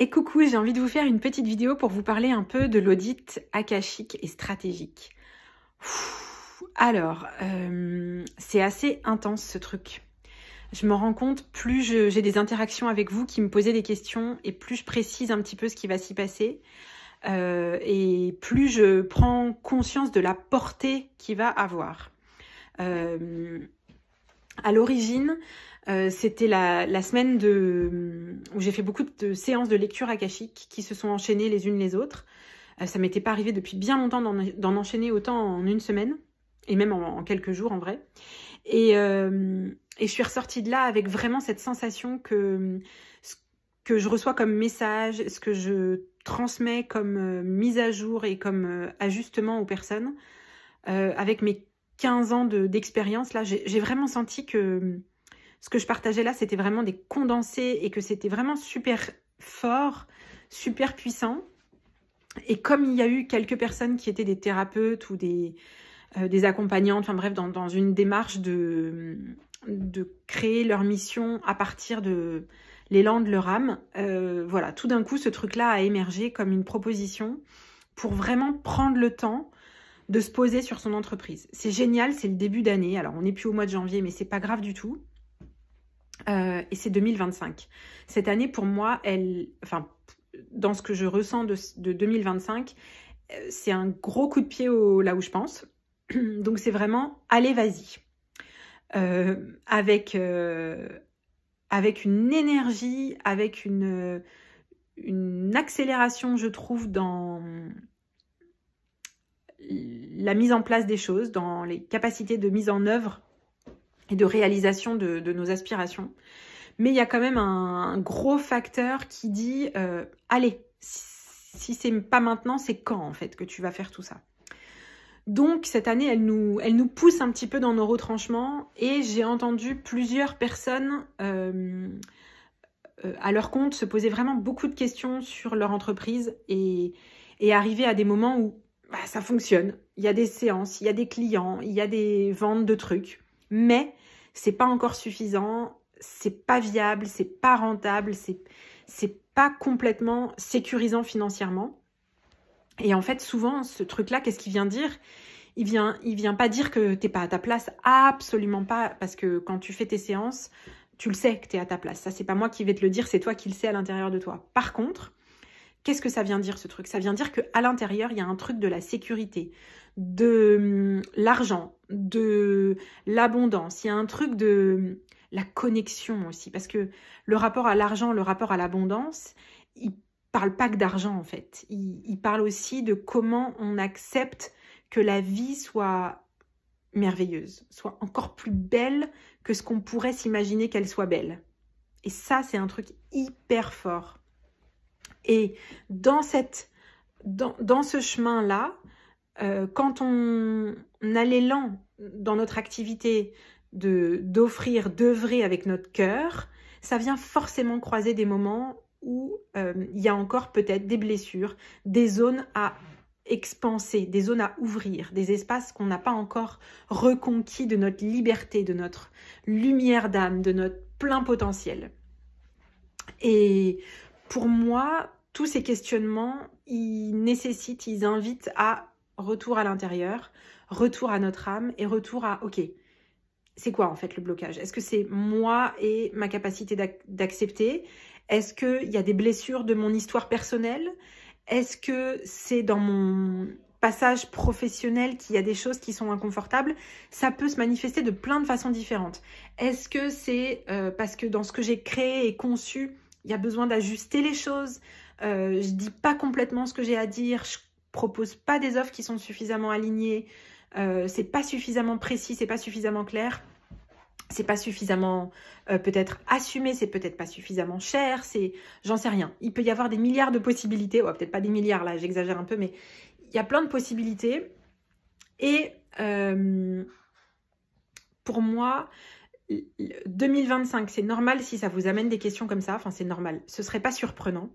Et coucou, j'ai envie de vous faire une petite vidéo pour vous parler un peu de l'audit akashique et stratégique. Alors, c'est assez intense ce truc. Je me rends compte, plus j'ai des interactions avec vous qui me posez des questions et plus je précise un petit peu ce qui va s'y passer et plus je prends conscience de la portée qu'il va avoir. À l'origine, c'était la semaine où j'ai fait beaucoup de séances de lecture akashique qui se sont enchaînées les unes les autres. Ça m'était pas arrivé depuis bien longtemps d'en enchaîner autant en une semaine, et même en quelques jours en vrai. Et je suis ressortie de là avec vraiment cette sensation que ce que je reçois comme message, ce que je transmets comme mise à jour et comme ajustement aux personnes, avec mes 15 ans d'expérience, là, j'ai vraiment senti que ce que je partageais là, c'était vraiment des condensés et que c'était vraiment super fort, super puissant. Et comme il y a eu quelques personnes qui étaient des thérapeutes ou des accompagnantes, enfin bref, dans une démarche de créer leur mission à partir de l'élan de leur âme, voilà, tout d'un coup, ce truc-là a émergé comme une proposition pour vraiment prendre le temps de se poser sur son entreprise. C'est génial, c'est le début d'année. Alors, on n'est plus au mois de janvier, mais c'est pas grave du tout. Et c'est 2025. Cette année, pour moi, enfin, dans ce que je ressens de 2025, c'est un gros coup de pied là où je pense. Donc, c'est vraiment, allez, vas-y. Avec une énergie, avec une accélération, je trouve, dans la mise en place des choses, dans les capacités de mise en œuvre et de réalisation de nos aspirations. Mais il y a quand même un gros facteur qui dit allez, si c'est pas maintenant, c'est quand en fait que tu vas faire tout ça. Donc cette année, elle nous pousse un petit peu dans nos retranchements et j'ai entendu plusieurs personnes à leur compte se poser vraiment beaucoup de questions sur leur entreprise et arriver à des moments où ça fonctionne. Il y a des séances, il y a des clients, il y a des ventes de trucs, mais c'est pas encore suffisant, c'est pas viable, c'est pas rentable, c'est pas complètement sécurisant financièrement. Et en fait, souvent, ce truc-là, qu'est-ce qu'il vient dire ? Il vient pas dire que t'es pas à ta place, absolument pas, parce que quand tu fais tes séances, tu le sais que t'es à ta place. Ça, c'est pas moi qui vais te le dire, c'est toi qui le sais à l'intérieur de toi. Par contre, qu'est-ce que ça vient dire, ce truc ? Ça vient dire qu'à l'intérieur, il y a un truc de la sécurité, de l'argent, de l'abondance. Il y a un truc de la connexion aussi. Parce que le rapport à l'argent, le rapport à l'abondance, il parle pas que d'argent en fait. Il parle aussi de comment on accepte que la vie soit merveilleuse, soit encore plus belle que ce qu'on pourrait s'imaginer qu'elle soit belle. Et ça, c'est un truc hyper fort. Et dans ce chemin-là, quand on a l'élan dans notre activité d'offrir, d'œuvrer avec notre cœur, ça vient forcément croiser des moments où il y a encore peut-être des blessures, des zones à expanser, des zones à ouvrir, des espaces qu'on n'a pas encore reconquis de notre liberté, de notre lumière d'âme, de notre plein potentiel. Et pour moi, tous ces questionnements, ils invitent à retour à l'intérieur, retour à notre âme et retour à, ok, c'est quoi en fait le blocage? Est-ce que c'est moi et ma capacité d'accepter? Est-ce qu'il y a des blessures de mon histoire personnelle? Est-ce que c'est dans mon passage professionnel qu'il y a des choses qui sont inconfortables? Ça peut se manifester de plein de façons différentes. Est-ce que c'est parce que dans ce que j'ai créé et conçu, il y a besoin d'ajuster les choses? Je dis pas complètement ce que j'ai à dire, je propose pas des offres qui sont suffisamment alignées, c'est pas suffisamment précis, c'est pas suffisamment clair, c'est pas suffisamment peut-être assumé, c'est peut-être pas suffisamment cher, j'en sais rien. Il peut y avoir des milliards de possibilités, ouais, peut-être pas des milliards là, j'exagère un peu, mais il y a plein de possibilités. Et pour moi, 2025, c'est normal si ça vous amène des questions comme ça, enfin c'est normal, ce serait pas surprenant.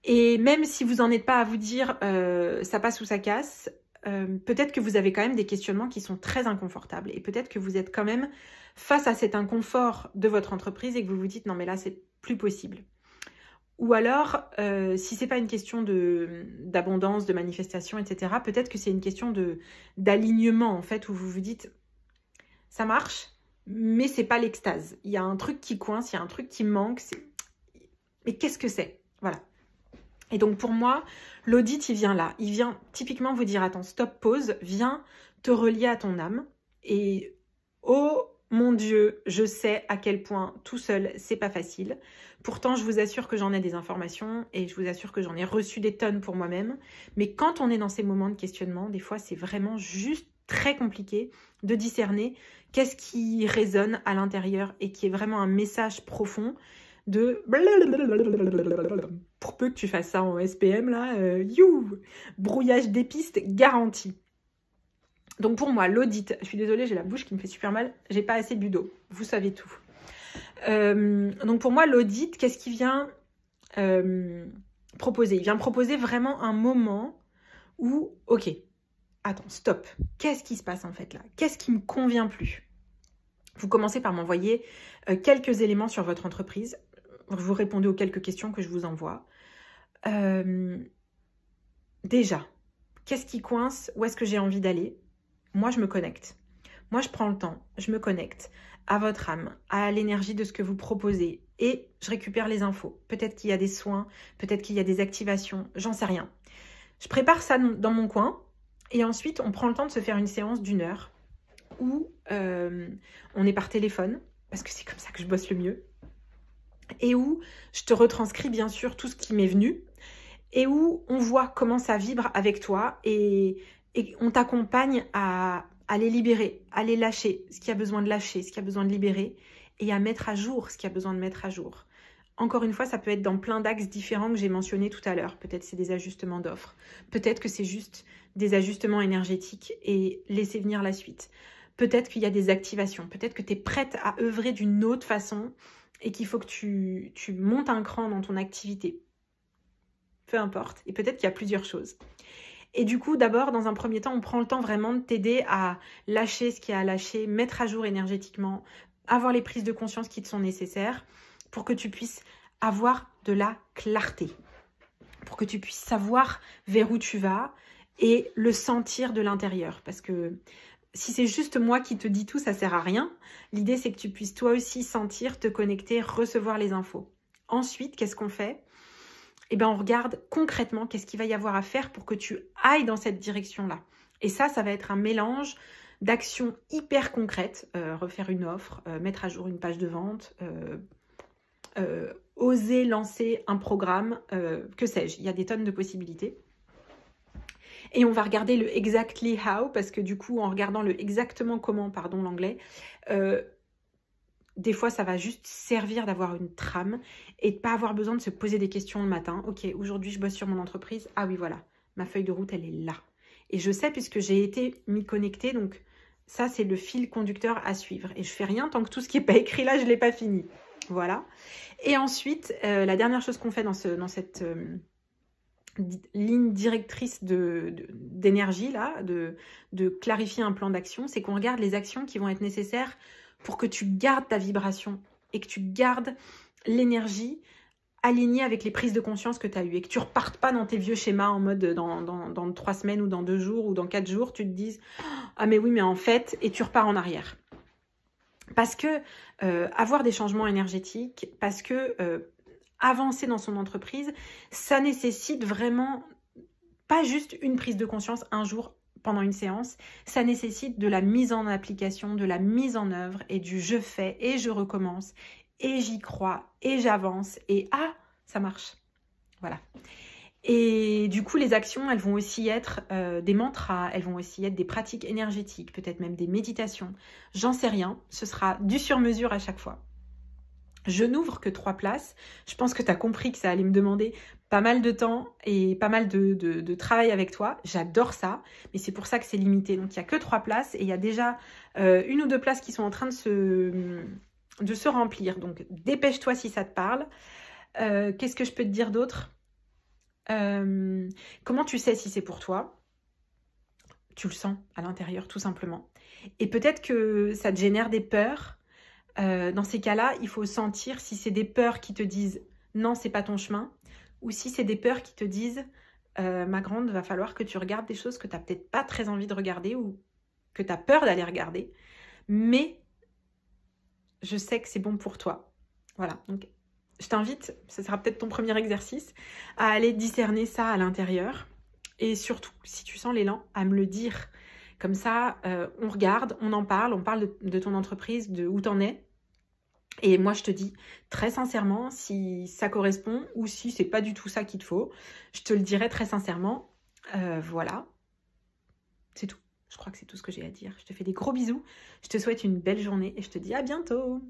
Et même si vous n'en êtes pas à vous dire ça passe ou ça casse, peut-être que vous avez quand même des questionnements qui sont très inconfortables et peut-être que vous êtes quand même face à cet inconfort de votre entreprise et que vous vous dites non mais là c'est plus possible. Ou alors, si c'est pas une question d'abondance, de manifestation, etc., peut-être que c'est une question d'alignement, en fait, où vous vous dites, ça marche, mais c'est pas l'extase. Il y a un truc qui coince, il y a un truc qui manque. Mais qu'est-ce que c'est? Voilà. Et donc, pour moi, l'audit, il vient là. Il vient typiquement vous dire, attends, stop, pause, viens te relier à ton âme. Et, oh mon Dieu, je sais à quel point tout seul, c'est pas facile. Pourtant, je vous assure que j'en ai des informations et je vous assure que j'en ai reçu des tonnes pour moi-même. Mais quand on est dans ces moments de questionnement, des fois, c'est vraiment juste très compliqué de discerner qu'est-ce qui résonne à l'intérieur et qui est vraiment un message profond de... Pour peu que tu fasses ça en SPM, là, brouillage des pistes garanti. Donc pour moi, l'audit, je suis désolée, j'ai la bouche qui me fait super mal, j'ai pas assez bu d'eau, vous savez tout. Donc pour moi, l'audit, qu'est-ce qu'il vient proposer? Il vient proposer vraiment un moment où, ok, attends, stop, qu'est-ce qui se passe en fait là? Qu'est-ce qui me convient plus? Vous commencez par m'envoyer quelques éléments sur votre entreprise, vous répondez aux quelques questions que je vous envoie. Déjà, qu'est-ce qui coince? Où est-ce que j'ai envie d'aller? Moi, je me connecte. Moi, je prends le temps, je me connecte à votre âme, à l'énergie de ce que vous proposez et je récupère les infos. Peut-être qu'il y a des soins, peut-être qu'il y a des activations, j'en sais rien. Je prépare ça dans mon coin et ensuite, on prend le temps de se faire une séance d'1 heure où on est par téléphone, parce que c'est comme ça que je bosse le mieux, et où je te retranscris bien sûr tout ce qui m'est venu et où on voit comment ça vibre avec toi et on t'accompagne à les libérer, à les lâcher, ce qu'il y a besoin de lâcher, ce qu'il y a besoin de libérer, et à mettre à jour ce qu'il y a besoin de mettre à jour. Encore une fois, ça peut être dans plein d'axes différents que j'ai mentionnés tout à l'heure. Peut-être c'est des ajustements d'offres, peut-être que c'est juste des ajustements énergétiques et laisser venir la suite. Peut-être qu'il y a des activations, peut-être que tu es prête à œuvrer d'une autre façon et qu'il faut que tu montes un cran dans ton activité. Peu importe, et peut-être qu'il y a plusieurs choses. Et du coup, d'abord, dans un premier temps, on prend le temps vraiment de t'aider à lâcher ce qu'il y a à lâcher, mettre à jour énergétiquement, avoir les prises de conscience qui te sont nécessaires pour que tu puisses avoir de la clarté, pour que tu puisses savoir vers où tu vas et le sentir de l'intérieur. Parce que si c'est juste moi qui te dis tout, ça ne sert à rien. L'idée, c'est que tu puisses toi aussi sentir, te connecter, recevoir les infos. Ensuite, qu'est-ce qu'on fait ? Eh bien, on regarde concrètement qu'est-ce qu'il va y avoir à faire pour que tu ailles dans cette direction-là. Et ça va être un mélange d'actions hyper concrètes. Refaire une offre, mettre à jour une page de vente, oser lancer un programme, que sais-je. Il y a des tonnes de possibilités. Et on va regarder le exactly how, parce que du coup, en regardant le exactement comment, pardon l'anglais, des fois, ça va juste servir d'avoir une trame et de ne pas avoir besoin de se poser des questions le matin. Ok, aujourd'hui, je bosse sur mon entreprise. Ah oui, voilà, ma feuille de route, elle est là. Et je sais puisque j'ai été m'y connecter, donc ça, c'est le fil conducteur à suivre. Et je fais rien tant que tout ce qui n'est pas écrit là, je ne l'ai pas fini. Voilà. Et ensuite, la dernière chose qu'on fait dans cette ligne directrice d'énergie, là, de clarifier un plan d'action, c'est qu'on regarde les actions qui vont être nécessaires pour que tu gardes ta vibration et que tu gardes l'énergie alignée avec les prises de conscience que tu as eues et que tu ne repartes pas dans tes vieux schémas en mode dans 3 semaines ou dans 2 jours ou dans 4 jours, tu te dises « Ah mais oui, mais en fait », et tu repars en arrière. Parce que avoir des changements énergétiques, parce que avancer dans son entreprise, ça nécessite vraiment pas juste une prise de conscience un jour pendant une séance, ça nécessite de la mise en application, de la mise en œuvre et du je fais et je recommence et j'y crois et j'avance et ah, ça marche. Voilà. Et du coup, les actions, elles vont aussi être des mantras, elles vont aussi être des pratiques énergétiques, peut-être même des méditations. J'en sais rien, ce sera du sur-mesure à chaque fois. Je n'ouvre que 3 places. Je pense que tu as compris que ça allait me demander pas mal de temps et pas mal de travail avec toi. J'adore ça, mais c'est pour ça que c'est limité. Donc, il n'y a que 3 places et il y a déjà 1 ou 2 places qui sont en train de se remplir. Donc, dépêche-toi si ça te parle. Qu'est-ce que je peux te dire d'autre ? Comment tu sais si c'est pour toi ? Tu le sens à l'intérieur, tout simplement. Et peut-être que ça te génère des peurs. Dans ces cas-là, il faut sentir si c'est des peurs qui te disent non, c'est pas ton chemin. Ou si c'est des peurs qui te disent ma grande, va falloir que tu regardes des choses que tu n'as peut-être pas très envie de regarder ou que tu as peur d'aller regarder. Mais je sais que c'est bon pour toi. Voilà, donc je t'invite, ce sera peut-être ton premier exercice, à aller discerner ça à l'intérieur. Et surtout, si tu sens l'élan, à me le dire. Comme ça, on regarde, on parle de ton entreprise, de où t'en es. Et moi, je te dis très sincèrement si ça correspond ou si c'est pas du tout ça qu'il te faut. Je te le dirai très sincèrement. Voilà, c'est tout. Je crois que c'est tout ce que j'ai à dire. Je te fais des gros bisous. Je te souhaite une belle journée et je te dis à bientôt.